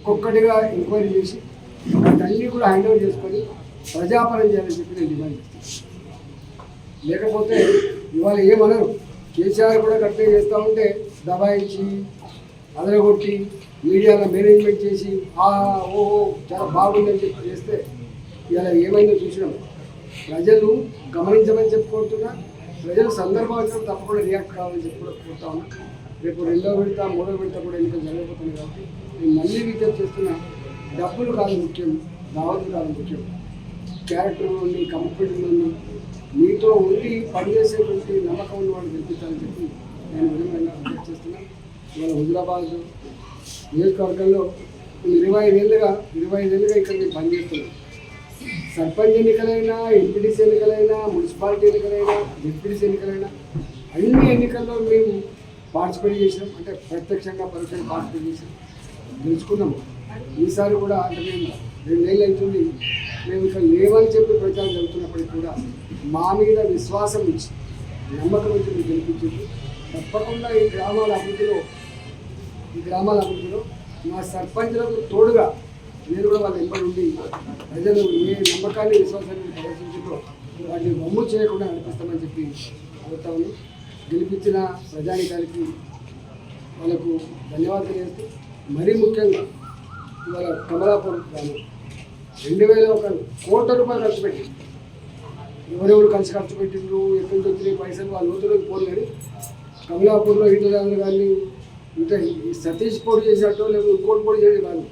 ఒక్కొక్కటిగా ఎంక్వైరీ చేసి వాటన్నీ కూడా హ్యాండ్ ఓవర్ చేసుకొని ప్రజాపరం చేయాలని చెప్పి నేను డిమాండ్ చేస్తాను. లేకపోతే ఇవాళ ఏమనరు, కేసీఆర్ కూడా కరెక్ట్గా చేస్తూ ఉంటే దబాయించి అదరగొట్టి మీడియాలో మేనేజ్మెంట్ చేసి ఓహో చాలా బాగుందని చెప్పి చేస్తే ఇలా ఏమైందో చూసినాం. ప్రజలు గమనించమని చెప్పుకుంటున్నా, ప్రజలు సందర్భం వచ్చినప్పుడు తప్పకుండా రియాక్ట్ కావాలని చెప్పి కూడా కోరుతా ఉన్నా. రేపు 2వ విడత 3వ విడత కూడా ఎన్నికలు జరగబోతుంది కాబట్టి నేను మళ్ళీ విజ్ఞప్తి చేస్తున్నా, డబ్బులు కాదు ముఖ్యం, దావతులు కాదు ముఖ్యం. క్యారెక్టర్ నుండి కంప్యూటర్ నుండి మీతో ఉండి పనిచేసేటువంటి నమ్మకం ఉన్న వాళ్ళు గెలిపించాలని చెప్పి నేను విధంగా విజ్ఞప్తి చేస్తున్నాను. ఇవాళ హుజురాబాద్ నియోజకవర్గంలో 25 ఏళ్ళుగా ఇక్కడ నేను పనిచేస్తున్నాను. సర్పంచ్ ఎన్నికలైనా, ఎంపీటీసీ ఎన్నికలైనా, మున్సిపాలిటీ ఎన్నికలైనా, డిప్యూటీసీ ఎన్నికలైనా అన్ని ఎన్నికల్లో మేము పార్టిసిపేట్ చేసినాం. అంటే ప్రత్యక్షంగా పరోక్షంగా పార్టిసిపేట్ చేసాం, గెలుచుకున్నాము. ఈసారి కూడా అంటే మేము 2 నెలలు అవుతుంది మేము ఇక్కడ లేవని చెప్పి ప్రచారం జరుగుతున్నప్పటికీ కూడా మా మీద విశ్వాసం ఇచ్చి నమ్మకం ఇచ్చి మీరు గెలిపించింది. తప్పకుండా ఈ గ్రామాల అభివృద్ధిలో మా సర్పంచ్లకు తోడుగా నేను కూడా వాళ్ళ ఎంబడి ఉండి ప్రజలు ఏ నమ్మకాన్ని విశ్వాసాన్ని ప్రదర్శించిందో వాటిని వమ్ము చేయకుండా నడిపిస్తామని చెప్పి అడుగుతాము. గెలిపించిన ప్రజానికానికి వాళ్ళకు ధన్యవాదాలు చేస్తూ, మరీ ముఖ్యంగా ఇవాళ కమలాపురం గ్రామం 2001 కోట్ల రూపాయలు ఖర్చు పెట్టి ఎవరెవరు ఖర్చు పెట్టిండ్రు, ఎక్కడి నుంచి వచ్చినాయి పైసలు వాళ్ళ నూతులకు పోరు. కానీ కమలాపూర్లో ఈటలాంధ్ర కానీ ఇంకా సతీష్ పోటీ చేసినట్టు లేకపోతే ఇంకోటి పోటీ చేసి కాదు,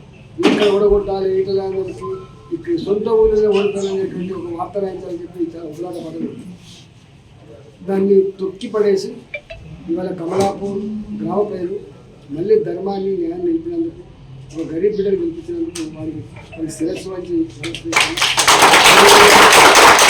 ఇక్కడ ఓడగొట్టాలి ఈటలాంధ్రకి ఇక్కడ సొంత ఊళ్ళో ఓడిపోయాలనేటువంటి ఒక వార్త రాయించాలని చెప్పి చాలా ఉగ్రాట పడదు. దాన్ని తొక్కి పడేసి ఇవాళ కమలాపూర్ గ్రామ ప్రజలు మళ్ళీ ధర్మాన్ని న్యాయాన్ని నిలిపినందుకు, ఒక గరీబ్ బిడ్డలు గెలిపించినందుకు వారికి శిరస్సు వంచి